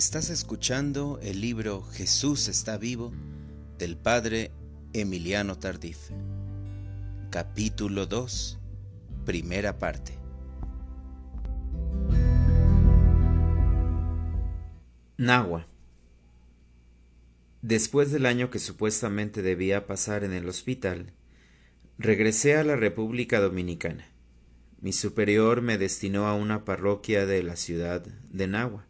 Estás escuchando el libro Jesús está vivo del padre Emiliano Tardif. Capítulo 2, primera parte. Nahua. Después del año que supuestamente debía pasar en el hospital, regresé a la República Dominicana. Mi superior me destinó a una parroquia de la ciudad de Nahua.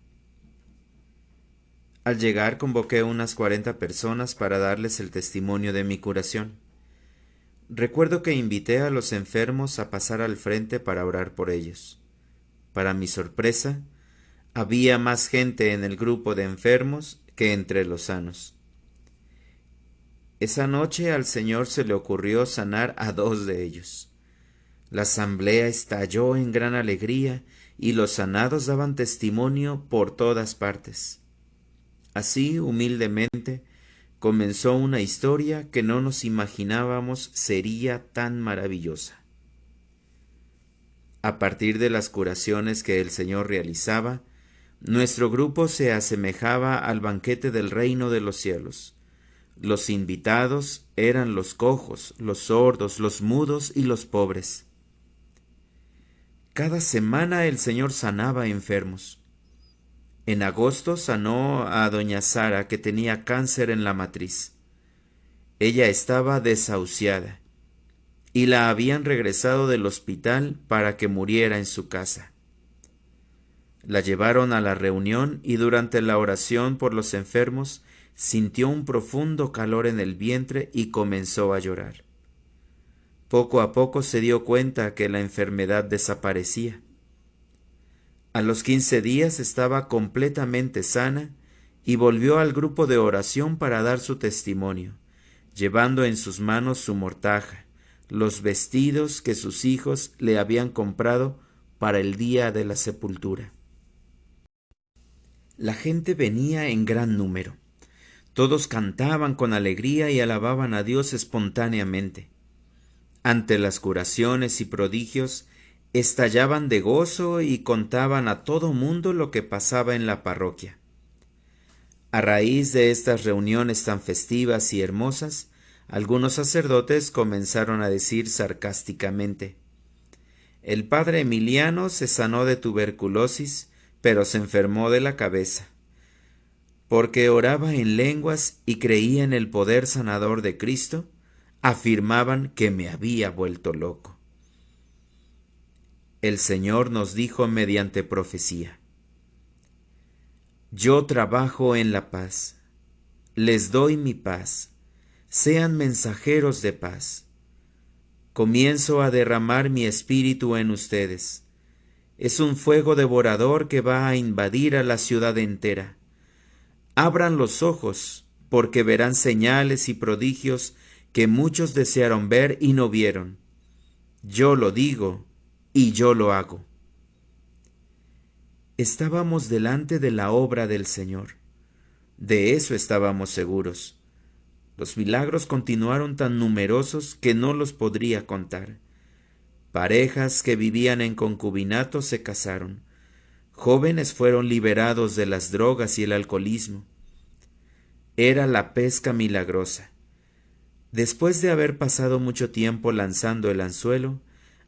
Al llegar convoqué unas 40 personas para darles el testimonio de mi curación. Recuerdo que invité a los enfermos a pasar al frente para orar por ellos. Para mi sorpresa, había más gente en el grupo de enfermos que entre los sanos. Esa noche al Señor se le ocurrió sanar a 2 de ellos. La asamblea estalló en gran alegría y los sanados daban testimonio por todas partes. Así, humildemente, comenzó una historia que no nos imaginábamos sería tan maravillosa. A partir de las curaciones que el Señor realizaba, nuestro grupo se asemejaba al banquete del reino de los cielos. Los invitados eran los cojos, los sordos, los mudos y los pobres. Cada semana el Señor sanaba enfermos. En agosto sanó a doña Sara, que tenía cáncer en la matriz. Ella estaba desahuciada y la habían regresado del hospital para que muriera en su casa. La llevaron a la reunión y durante la oración por los enfermos sintió un profundo calor en el vientre y comenzó a llorar. Poco a poco se dio cuenta que la enfermedad desaparecía. A los 15 días estaba completamente sana y volvió al grupo de oración para dar su testimonio, llevando en sus manos su mortaja, los vestidos que sus hijos le habían comprado para el día de la sepultura. La gente venía en gran número. Todos cantaban con alegría y alababan a Dios espontáneamente. Ante las curaciones y prodigios, estallaban de gozo y contaban a todo mundo lo que pasaba en la parroquia. A raíz de estas reuniones tan festivas y hermosas, algunos sacerdotes comenzaron a decir sarcásticamente: «El padre Emiliano se sanó de tuberculosis, pero se enfermó de la cabeza, porque oraba en lenguas y creía en el poder sanador de Cristo. Afirmaban que me había vuelto loco». El Señor nos dijo mediante profecía: «Yo trabajo en la paz, les doy mi paz, sean mensajeros de paz. Comienzo a derramar mi espíritu en ustedes. Es un fuego devorador que va a invadir a la ciudad entera. Abran los ojos, porque verán señales y prodigios que muchos desearon ver y no vieron. Yo lo digo y yo lo hago». Estábamos delante de la obra del Señor. De eso estábamos seguros. Los milagros continuaron tan numerosos que no los podría contar. Parejas que vivían en concubinato se casaron. Jóvenes fueron liberados de las drogas y el alcoholismo. Era la pesca milagrosa. Después de haber pasado mucho tiempo lanzando el anzuelo,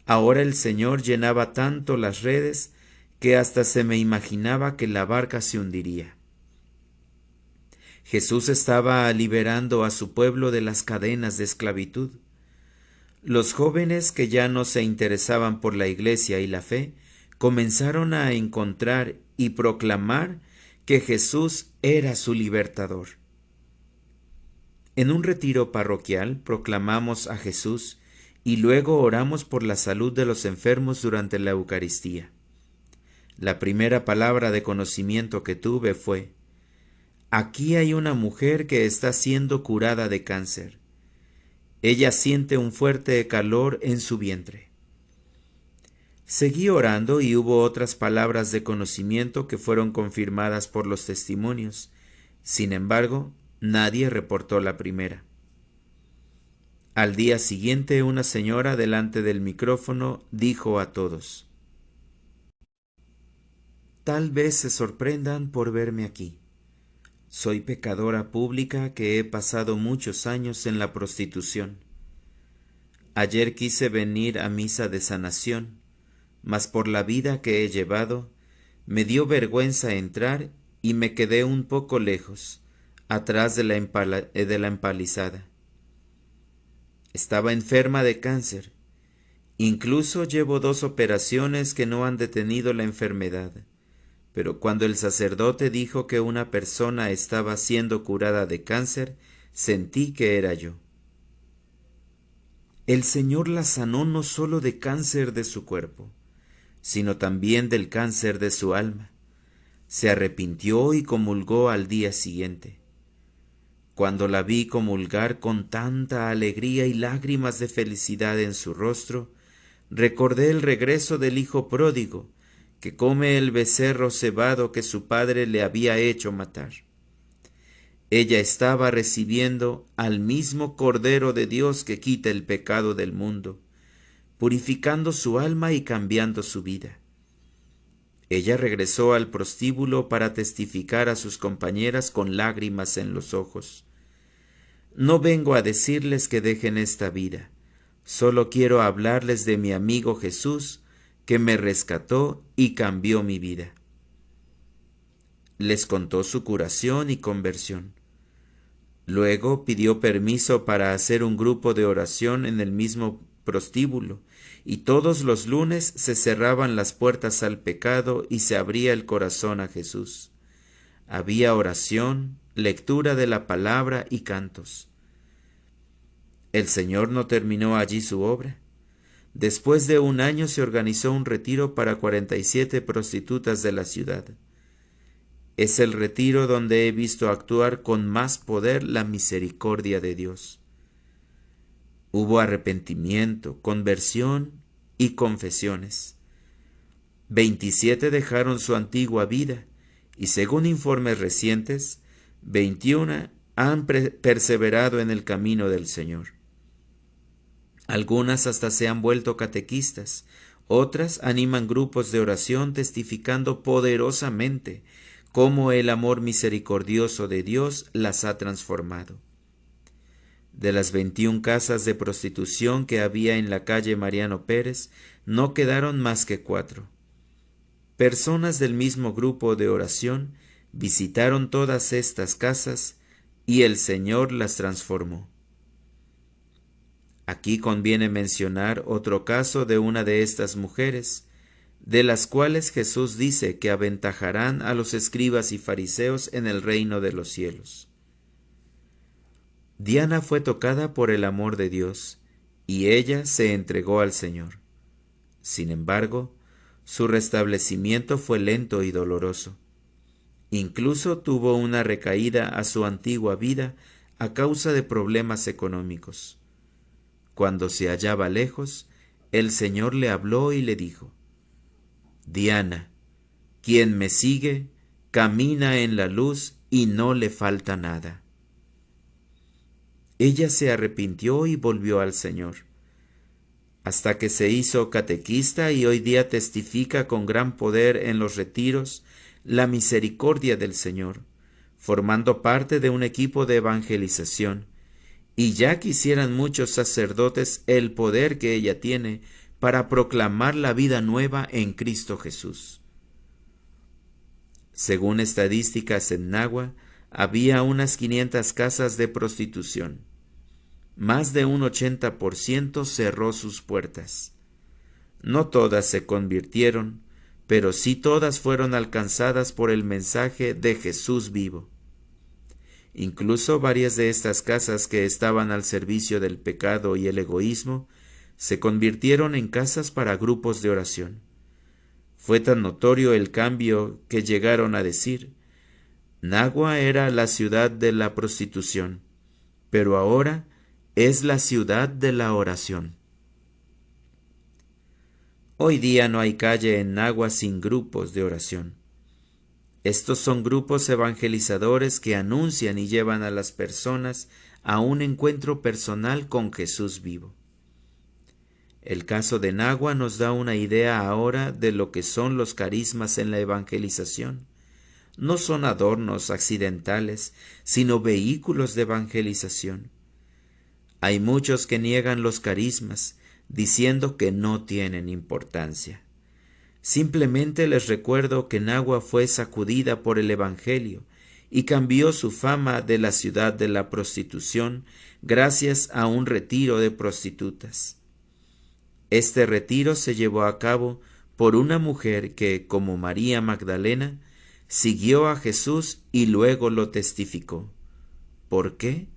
ahora el Señor llenaba tanto las redes que hasta se me imaginaba que la barca se hundiría. Jesús estaba liberando a su pueblo de las cadenas de esclavitud. Los jóvenes que ya no se interesaban por la iglesia y la fe comenzaron a encontrar y proclamar que Jesús era su libertador. En un retiro parroquial proclamamos a Jesús y luego oramos por la salud de los enfermos durante la Eucaristía. La primera palabra de conocimiento que tuve fue: «Aquí hay una mujer que está siendo curada de cáncer. Ella siente un fuerte calor en su vientre». Seguí orando y hubo otras palabras de conocimiento que fueron confirmadas por los testimonios. Sin embargo, nadie reportó la primera. Al día siguiente, una señora delante del micrófono dijo a todos: tal vez se sorprendan por verme aquí. Soy pecadora pública que he pasado muchos años en la prostitución. Ayer quise venir a misa de sanación, mas por la vida que he llevado, me dio vergüenza entrar y me quedé un poco lejos, atrás de la empalizada. Estaba enferma de cáncer. Incluso llevo 2 operaciones que no han detenido la enfermedad. Pero cuando el sacerdote dijo que una persona estaba siendo curada de cáncer, sentí que era yo. El Señor la sanó no solo de cáncer de su cuerpo, sino también del cáncer de su alma. Se arrepintió y comulgó al día siguiente. Cuando la vi comulgar con tanta alegría y lágrimas de felicidad en su rostro, recordé el regreso del hijo pródigo, que come el becerro cebado que su padre le había hecho matar. Ella estaba recibiendo al mismo Cordero de Dios que quita el pecado del mundo, purificando su alma y cambiando su vida. Ella regresó al prostíbulo para testificar a sus compañeras con lágrimas en los ojos. No vengo a decirles que dejen esta vida, solo quiero hablarles de mi amigo Jesús, que me rescató y cambió mi vida. Les contó su curación y conversión. Luego pidió permiso para hacer un grupo de oración en el mismo prostíbulo, y todos los lunes se cerraban las puertas al pecado y se abría el corazón a Jesús. Había oración, lectura de la palabra y cantos. El Señor no terminó allí su obra. Después de 1 año se organizó un retiro para 47 prostitutas de la ciudad. Es el retiro donde he visto actuar con más poder la misericordia de Dios. Hubo arrepentimiento, conversión y confesiones. 27 dejaron su antigua vida y, según informes recientes, 21 han perseverado en el camino del Señor. Algunas hasta se han vuelto catequistas, otras animan grupos de oración testificando poderosamente cómo el amor misericordioso de Dios las ha transformado. De las 21 casas de prostitución que había en la calle Mariano Pérez, no quedaron más que 4. Personas del mismo grupo de oración visitaron todas estas casas y el Señor las transformó. Aquí conviene mencionar otro caso de una de estas mujeres, de las cuales Jesús dice que aventajarán a los escribas y fariseos en el reino de los cielos. Diana fue tocada por el amor de Dios, y ella se entregó al Señor. Sin embargo, su restablecimiento fue lento y doloroso. Incluso tuvo una recaída a su antigua vida a causa de problemas económicos. Cuando se hallaba lejos, el Señor le habló y le dijo: Diana, quien me sigue, camina en la luz y no le falta nada. Ella se arrepintió y volvió al Señor, hasta que se hizo catequista y hoy día testifica con gran poder en los retiros la misericordia del Señor, formando parte de un equipo de evangelización, y ya quisieran muchos sacerdotes el poder que ella tiene para proclamar la vida nueva en Cristo Jesús. Según estadísticas en Nagua, había unas 500 casas de prostitución. Más de un 80% cerró sus puertas. No todas se convirtieron, pero sí todas fueron alcanzadas por el mensaje de Jesús vivo. Incluso varias de estas casas que estaban al servicio del pecado y el egoísmo se convirtieron en casas para grupos de oración. Fue tan notorio el cambio que llegaron a decir: Nagua era la ciudad de la prostitución, pero ahora es la ciudad de la oración. Hoy día no hay calle en Nagua sin grupos de oración. Estos son grupos evangelizadores que anuncian y llevan a las personas a un encuentro personal con Jesús vivo. El caso de Nahua nos da una idea ahora de lo que son los carismas en la evangelización. No son adornos accidentales, sino vehículos de evangelización. Hay muchos que niegan los carismas, diciendo que no tienen importancia. Simplemente les recuerdo que Nahua fue sacudida por el Evangelio y cambió su fama de la ciudad de la prostitución gracias a un retiro de prostitutas. Este retiro se llevó a cabo por una mujer que, como María Magdalena, siguió a Jesús y luego lo testificó. ¿Por qué?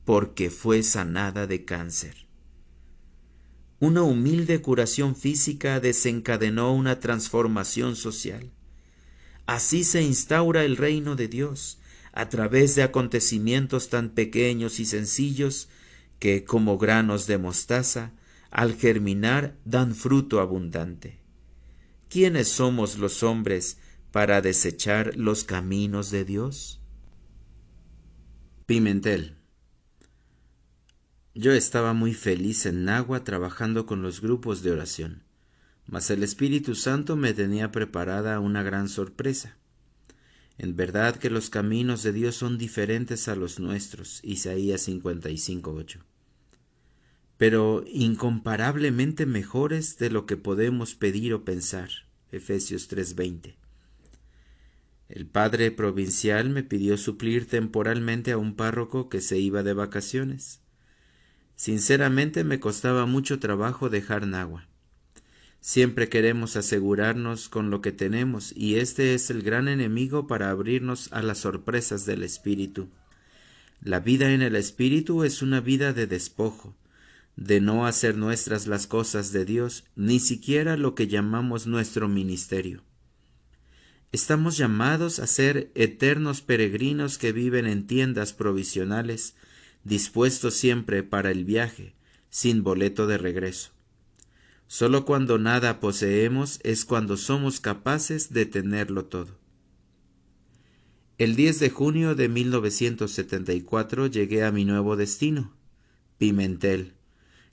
Porque fue sanada de cáncer. Una humilde curación física desencadenó una transformación social. Así se instaura el reino de Dios, a través de acontecimientos tan pequeños y sencillos que, como granos de mostaza, al germinar dan fruto abundante. ¿Quiénes somos los hombres para desechar los caminos de Dios? Pimentel. Yo estaba muy feliz en Nahua trabajando con los grupos de oración, mas el Espíritu Santo me tenía preparada una gran sorpresa. En verdad que los caminos de Dios son diferentes a los nuestros, Isaías 55:8, pero incomparablemente mejores de lo que podemos pedir o pensar, Efesios 3:20. El padre provincial me pidió suplir temporalmente a un párroco que se iba de vacaciones. Sinceramente me costaba mucho trabajo dejar Nahua. Siempre queremos asegurarnos con lo que tenemos, y este es el gran enemigo para abrirnos a las sorpresas del Espíritu. La vida en el Espíritu es una vida de despojo, de no hacer nuestras las cosas de Dios, ni siquiera lo que llamamos nuestro ministerio. Estamos llamados a ser eternos peregrinos que viven en tiendas provisionales, dispuestos siempre para el viaje, sin boleto de regreso. Solo cuando nada poseemos es cuando somos capaces de tenerlo todo. El 10 de junio de 1974 llegué a mi nuevo destino, Pimentel,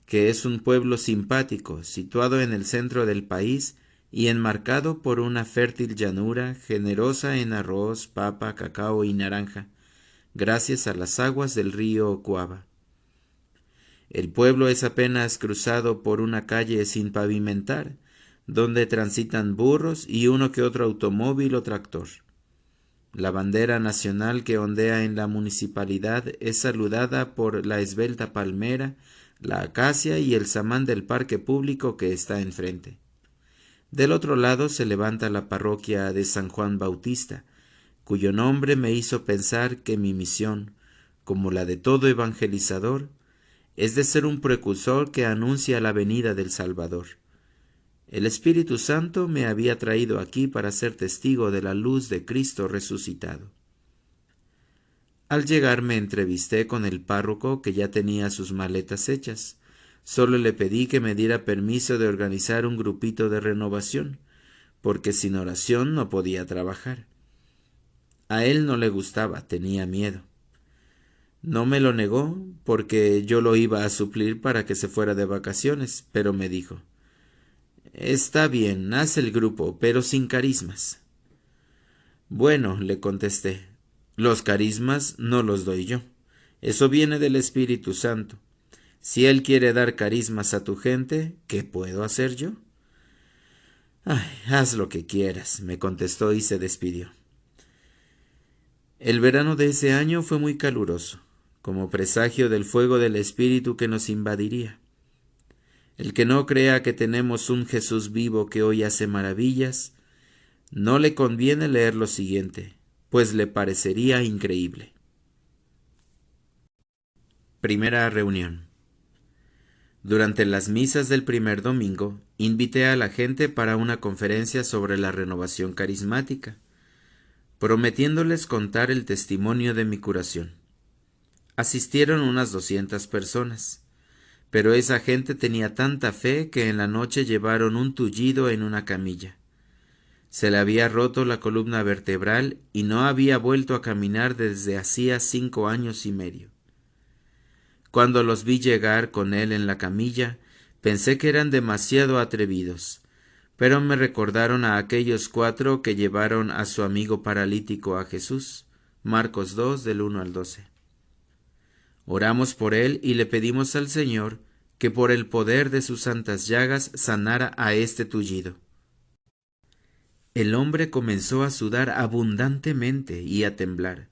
que es un pueblo simpático, situado en el centro del país y enmarcado por una fértil llanura generosa en arroz, papa, cacao y naranja, gracias a las aguas del río Ocuaba. El pueblo es apenas cruzado por una calle sin pavimentar, donde transitan burros y uno que otro automóvil o tractor. La bandera nacional que ondea en la municipalidad es saludada por la esbelta palmera, la acacia y el samán del parque público que está enfrente. Del otro lado se levanta la parroquia de San Juan Bautista, cuyo nombre me hizo pensar que mi misión, como la de todo evangelizador, es de ser un precursor que anuncia la venida del Salvador. El Espíritu Santo me había traído aquí para ser testigo de la luz de Cristo resucitado. Al llegar me entrevisté con el párroco, que ya tenía sus maletas hechas. Solo le pedí que me diera permiso de organizar un grupito de renovación, porque sin oración no podía trabajar. A él no le gustaba, tenía miedo. No me lo negó, porque yo lo iba a suplir para que se fuera de vacaciones, pero me dijo: «Está bien, haz el grupo, pero sin carismas». «Bueno», le contesté, «los carismas no los doy yo. Eso viene del Espíritu Santo. Si Él quiere dar carismas a tu gente, ¿qué puedo hacer yo?». «Ay, haz lo que quieras», me contestó y se despidió. El verano de ese año fue muy caluroso, como presagio del fuego del Espíritu que nos invadiría. El que no crea que tenemos un Jesús vivo que hoy hace maravillas, no le conviene leer lo siguiente, pues le parecería increíble. Primera reunión. Durante las misas del primer domingo, invité a la gente para una conferencia sobre la renovación carismática, prometiéndoles contar el testimonio de mi curación. Asistieron unas 200 personas, pero esa gente tenía tanta fe que en la noche llevaron un tullido en una camilla. Se le había roto la columna vertebral y no había vuelto a caminar desde hacía 5 años y medio. Cuando los vi llegar con él en la camilla, Pensé que eran demasiado atrevidos, pero me recordaron a aquellos 4 que llevaron a su amigo paralítico a Jesús. Marcos 2, del 1 al 12. Oramos por él y le pedimos al Señor que por el poder de sus santas llagas sanara a este tullido. El hombre comenzó a sudar abundantemente y a temblar.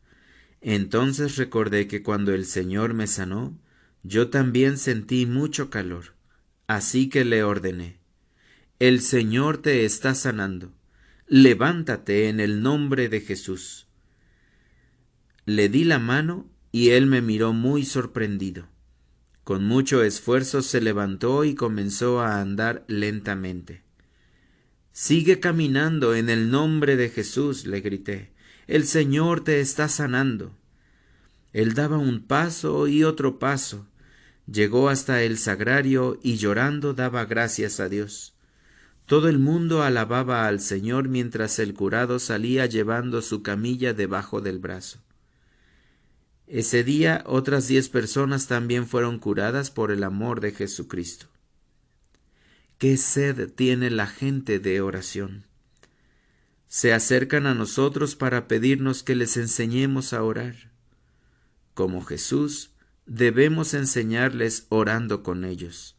Entonces recordé que cuando el Señor me sanó, yo también sentí mucho calor. Así que le ordené: el Señor te está sanando. Levántate en el nombre de Jesús. Le di la mano y él me miró muy sorprendido. Con mucho esfuerzo se levantó y comenzó a andar lentamente. Sigue caminando en el nombre de Jesús, le grité. El Señor te está sanando. Él daba un paso y otro paso. Llegó hasta el sagrario y llorando daba gracias a Dios. Todo el mundo alababa al Señor mientras el curado salía llevando su camilla debajo del brazo. Ese día otras 10 personas también fueron curadas por el amor de Jesucristo. ¿Qué sed tiene la gente de oración? Se acercan a nosotros para pedirnos que les enseñemos a orar. Como Jesús, debemos enseñarles orando con ellos.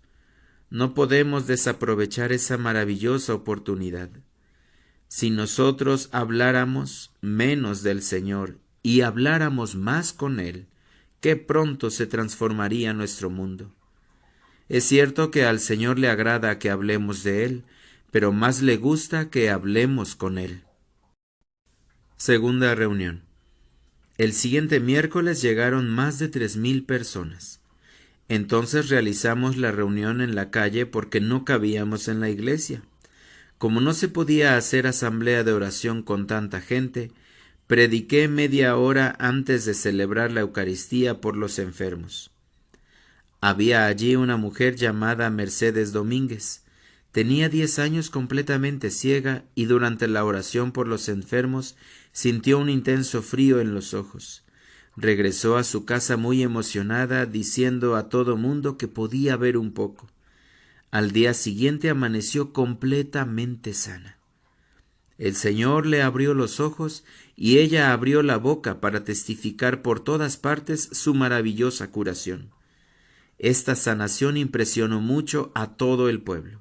No podemos desaprovechar esa maravillosa oportunidad. Si nosotros habláramos menos del Señor y habláramos más con Él, qué pronto se transformaría nuestro mundo. Es cierto que al Señor le agrada que hablemos de Él, pero más le gusta que hablemos con Él. Segunda reunión. El siguiente miércoles llegaron más de 3,000 personas. Entonces realizamos la reunión en la calle porque no cabíamos en la iglesia. Como no se podía hacer asamblea de oración con tanta gente, prediqué media hora antes de celebrar la Eucaristía por los enfermos. Había allí una mujer llamada Mercedes Domínguez. Tenía 10 años completamente ciega y durante la oración por los enfermos sintió un intenso frío en los ojos. Regresó a su casa muy emocionada, diciendo a todo mundo que podía ver un poco. Al día siguiente amaneció completamente sana. El Señor le abrió los ojos y ella abrió la boca para testificar por todas partes su maravillosa curación. Esta sanación impresionó mucho a todo el pueblo.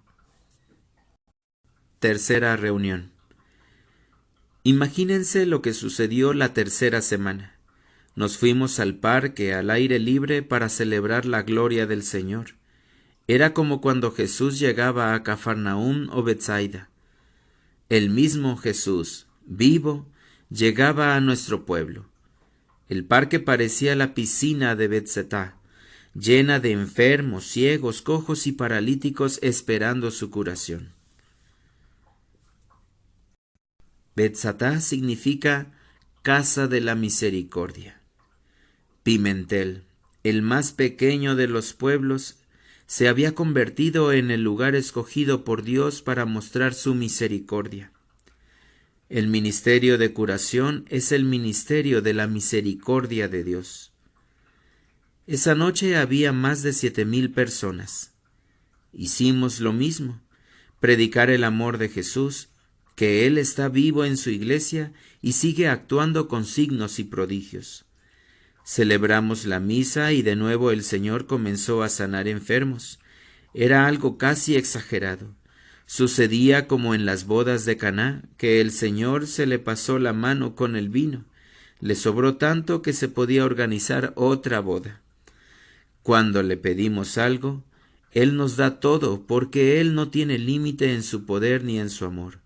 Tercera reunión. Imagínense lo que sucedió la tercera semana. Nos fuimos al parque al aire libre para celebrar la gloria del Señor. Era como cuando Jesús llegaba a Cafarnaúm o Betsaida. El mismo Jesús, vivo, llegaba a nuestro pueblo. El parque parecía la piscina de Betzetá, llena de enfermos, ciegos, cojos y paralíticos esperando su curación. Betzatá significa casa de la misericordia. Pimentel, el más pequeño de los pueblos, se había convertido en el lugar escogido por Dios para mostrar su misericordia. El ministerio de curación es el ministerio de la misericordia de Dios. Esa noche había más de 7,000 personas. Hicimos lo mismo, predicar el amor de Jesús, que Él está vivo en su iglesia y sigue actuando con signos y prodigios. Celebramos la misa y de nuevo el Señor comenzó a sanar enfermos. Era algo casi exagerado. Sucedía como en las bodas de Caná, que el Señor se le pasó la mano con el vino. Le sobró tanto que se podía organizar otra boda. Cuando le pedimos algo, Él nos da todo, porque Él no tiene límite en su poder ni en su amor.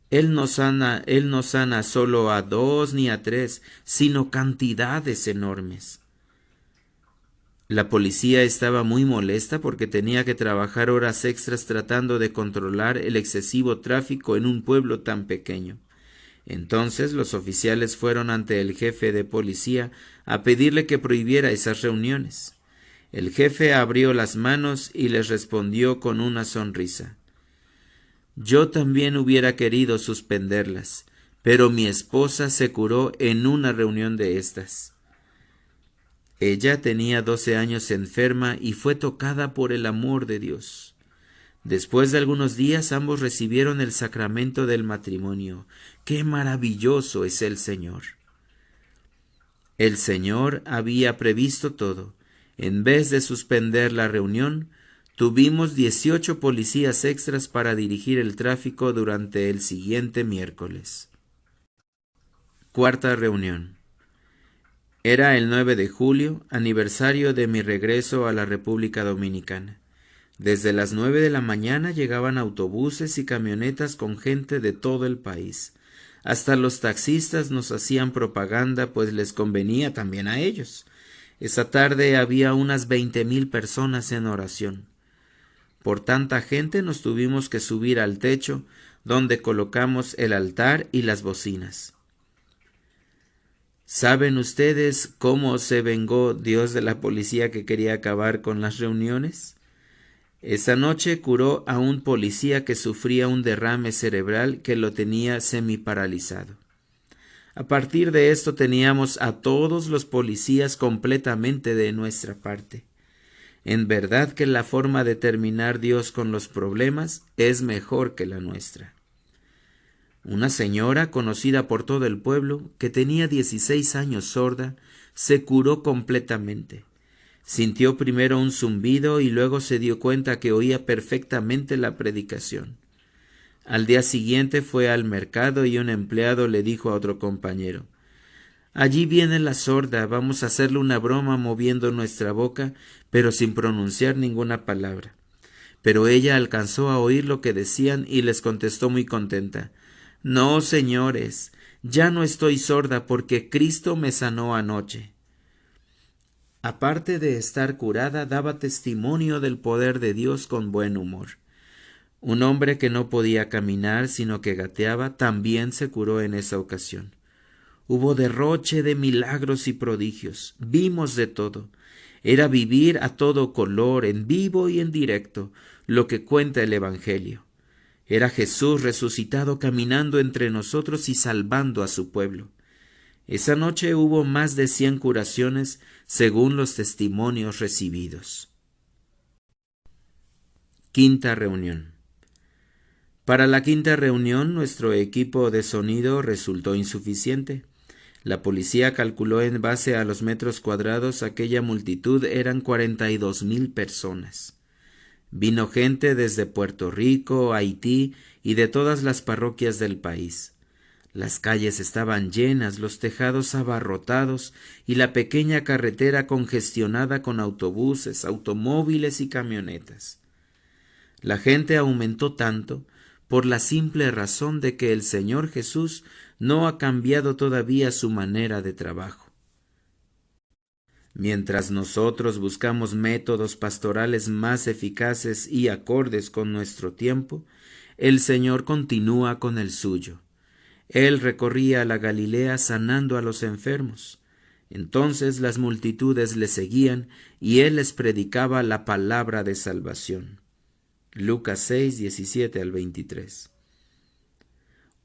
Él no sana solo a 2 ni a 3, sino cantidades enormes. La policía estaba muy molesta porque tenía que trabajar horas extras tratando de controlar el excesivo tráfico en un pueblo tan pequeño. Entonces los oficiales fueron ante el jefe de policía a pedirle que prohibiera esas reuniones. El jefe abrió las manos y les respondió con una sonrisa: Yo también hubiera querido suspenderlas, pero mi esposa se curó en una reunión de estas. Ella tenía 12 años enferma y fue tocada por el amor de Dios. Después de algunos días ambos recibieron el sacramento del matrimonio. ¡Qué maravilloso es el Señor! El Señor había previsto todo. En vez de suspender la reunión, tuvimos 18 policías extras para dirigir el tráfico durante el siguiente miércoles. Cuarta reunión. Era el 9 de julio, aniversario de mi regreso a la República Dominicana. Desde las 9 de la mañana llegaban autobuses y camionetas con gente de todo el país. Hasta los taxistas nos hacían propaganda, pues les convenía también a ellos. Esa tarde había unas 20,000 personas en oración. Por tanta gente nos tuvimos que subir al techo, donde colocamos el altar y las bocinas. ¿Saben ustedes cómo se vengó Dios de la policía que quería acabar con las reuniones? Esa noche curó a un policía que sufría un derrame cerebral que lo tenía semiparalizado. A partir de esto teníamos a todos los policías completamente de nuestra parte. En verdad que la forma de terminar Dios con los problemas es mejor que la nuestra. Una señora conocida por todo el pueblo, que tenía 16 años sorda, se curó completamente. Sintió primero un zumbido y luego se dio cuenta que oía perfectamente la predicación. Al día siguiente fue al mercado y un empleado le dijo a otro compañero: «Allí viene la sorda, vamos a hacerle una broma moviendo nuestra boca, pero sin pronunciar ninguna palabra». Pero ella alcanzó a oír lo que decían y les contestó muy contenta: «No, señores, ya no estoy sorda porque Cristo me sanó anoche». Aparte de estar curada, daba testimonio del poder de Dios con buen humor. Un hombre que no podía caminar, sino que gateaba, también se curó en esa ocasión. Hubo derroche de milagros y prodigios. Vimos de todo. Era vivir a todo color, en vivo y en directo, lo que cuenta el Evangelio. Era Jesús resucitado caminando entre nosotros y salvando a su pueblo. Esa noche hubo más de 100 curaciones según los testimonios recibidos. Quinta reunión. Para la quinta reunión, nuestro equipo de sonido resultó insuficiente. La policía calculó en base a los metros cuadrados aquella multitud eran 42,000 personas. Vino gente desde Puerto Rico, Haití y de todas las parroquias del país. Las calles estaban llenas, los tejados abarrotados y la pequeña carretera congestionada con autobuses, automóviles y camionetas. La gente aumentó tanto por la simple razón de que el Señor Jesús no ha cambiado todavía su manera de trabajo. Mientras nosotros buscamos métodos pastorales más eficaces y acordes con nuestro tiempo, el Señor continúa con el suyo. Él recorría la Galilea sanando a los enfermos. Entonces las multitudes le seguían y él les predicaba la palabra de salvación. Lucas 6, 17 al 23.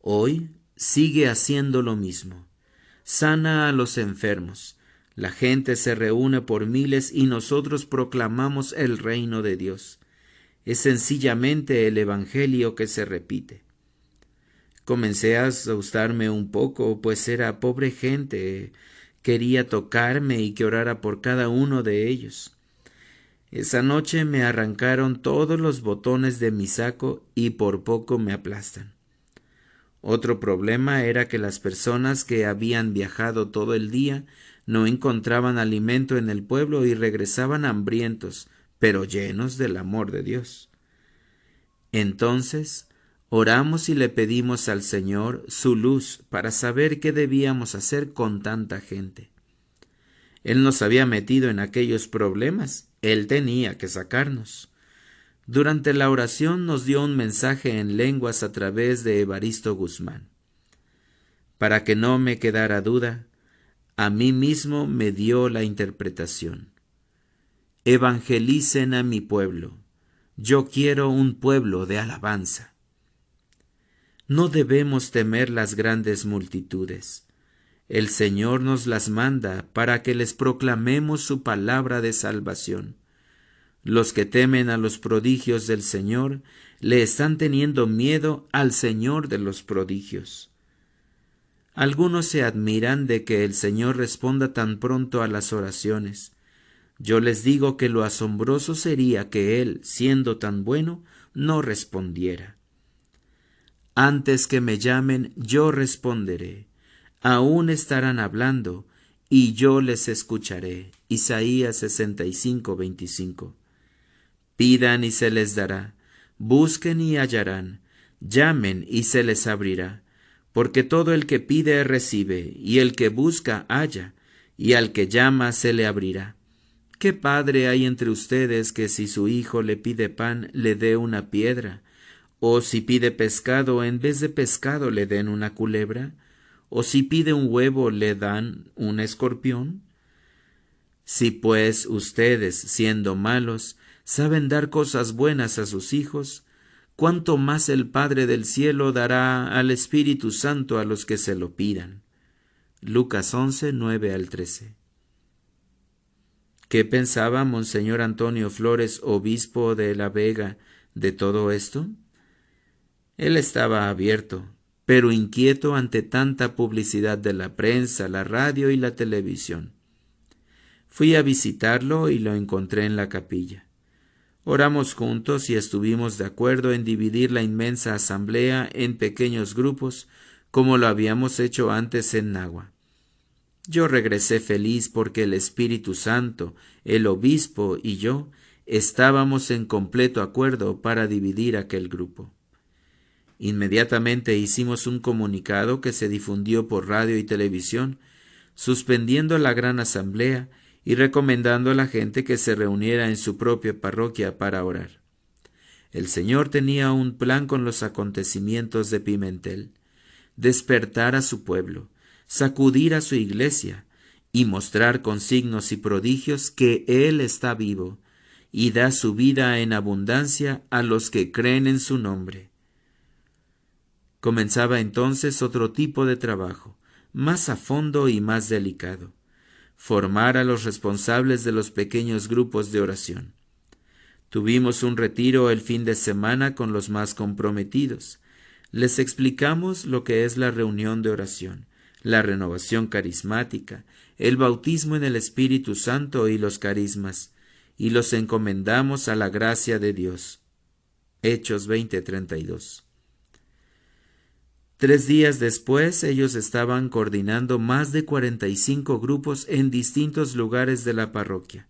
Hoy sigue haciendo lo mismo. Sana a los enfermos. La gente se reúne por miles y nosotros proclamamos el reino de Dios. Es sencillamente el Evangelio que se repite. Comencé a asustarme un poco, pues era pobre gente. Quería tocarme y que orara por cada uno de ellos. Esa noche me arrancaron todos los botones de mi saco y por poco me aplastan. Otro problema era que las personas que habían viajado todo el día no encontraban alimento en el pueblo y regresaban hambrientos, pero llenos del amor de Dios. Entonces oramos y le pedimos al Señor su luz para saber qué debíamos hacer con tanta gente. Él nos había metido en aquellos problemas, Él tenía que sacarnos. Durante la oración nos dio un mensaje en lenguas a través de Evaristo Guzmán. Para que no me quedara duda, a mí mismo me dio la interpretación. Evangelicen a mi pueblo. Yo quiero un pueblo de alabanza. No debemos temer las grandes multitudes. El Señor nos las manda para que les proclamemos su palabra de salvación. Los que temen a los prodigios del Señor le están teniendo miedo al Señor de los prodigios. Algunos se admiran de que el Señor responda tan pronto a las oraciones. Yo les digo que lo asombroso sería que Él, siendo tan bueno, no respondiera. Antes que me llamen, yo responderé. Aún estarán hablando, y yo les escucharé. Isaías 65:25. Pidan y se les dará, busquen y hallarán, llamen y se les abrirá, porque todo el que pide recibe, y el que busca halla, y al que llama se le abrirá. ¿Qué padre hay entre ustedes que si su hijo le pide pan le dé una piedra? ¿O si pide pescado en vez de pescado le den una culebra? ¿O si pide un huevo le dan un escorpión? Si pues ustedes, siendo malos, saben dar cosas buenas a sus hijos, ¿cuánto más el Padre del cielo dará al Espíritu Santo a los que se lo pidan? Lucas 11:9-13. ¿Qué pensaba Monseñor Antonio Flores, obispo de La Vega, de todo esto? Él estaba abierto, pero inquieto ante tanta publicidad de la prensa, la radio y la televisión. Fui a visitarlo y lo encontré en la capilla. Oramos juntos y estuvimos de acuerdo en dividir la inmensa asamblea en pequeños grupos, como lo habíamos hecho antes en Nagua. Yo regresé feliz porque el Espíritu Santo, el obispo y yo estábamos en completo acuerdo para dividir aquel grupo. Inmediatamente hicimos un comunicado que se difundió por radio y televisión, suspendiendo la gran asamblea y recomendando a la gente que se reuniera en su propia parroquia para orar. El Señor tenía un plan con los acontecimientos de Pimentel: despertar a su pueblo, sacudir a su iglesia y mostrar con signos y prodigios que Él está vivo y da su vida en abundancia a los que creen en su nombre. Comenzaba entonces otro tipo de trabajo, más a fondo y más delicado: formar a los responsables de los pequeños grupos de oración. Tuvimos un retiro el fin de semana con los más comprometidos. Les explicamos lo que es la reunión de oración, la renovación carismática, el bautismo en el Espíritu Santo y los carismas, y los encomendamos a la gracia de Dios. Hechos 20:32. 3 días después, ellos estaban coordinando más de 45 grupos en distintos lugares de la parroquia.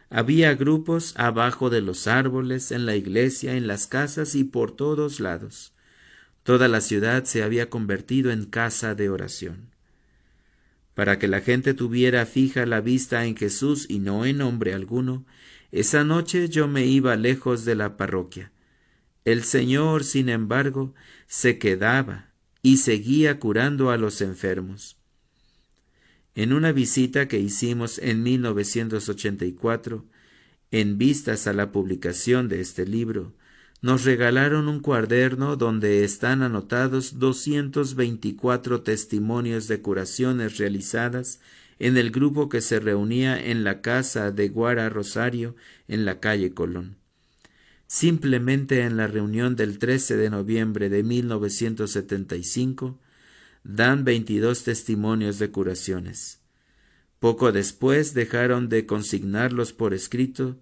Había grupos abajo de los árboles, en la iglesia, en las casas y por todos lados. Toda la ciudad se había convertido en casa de oración. Para que la gente tuviera fija la vista en Jesús y no en hombre alguno, esa noche yo me iba lejos de la parroquia. El Señor, sin embargo, se quedaba y seguía curando a los enfermos. En una visita que hicimos en 1984, en vistas a la publicación de este libro, nos regalaron un cuaderno donde están anotados 224 testimonios de curaciones realizadas en el grupo que se reunía en la casa de Guara Rosario en la calle Colón. Simplemente en la reunión del 13 de noviembre de 1975, dan 22 testimonios de curaciones. Poco después dejaron de consignarlos por escrito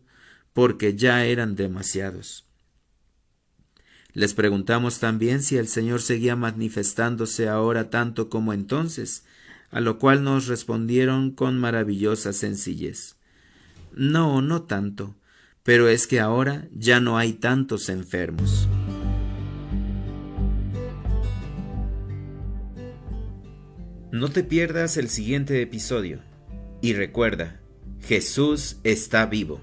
porque ya eran demasiados. Les preguntamos también si el Señor seguía manifestándose ahora tanto como entonces, a lo cual nos respondieron con maravillosa sencillez: No, no tanto, pero es que ahora ya no hay tantos enfermos. No te pierdas el siguiente episodio. Y recuerda, Jesús está vivo.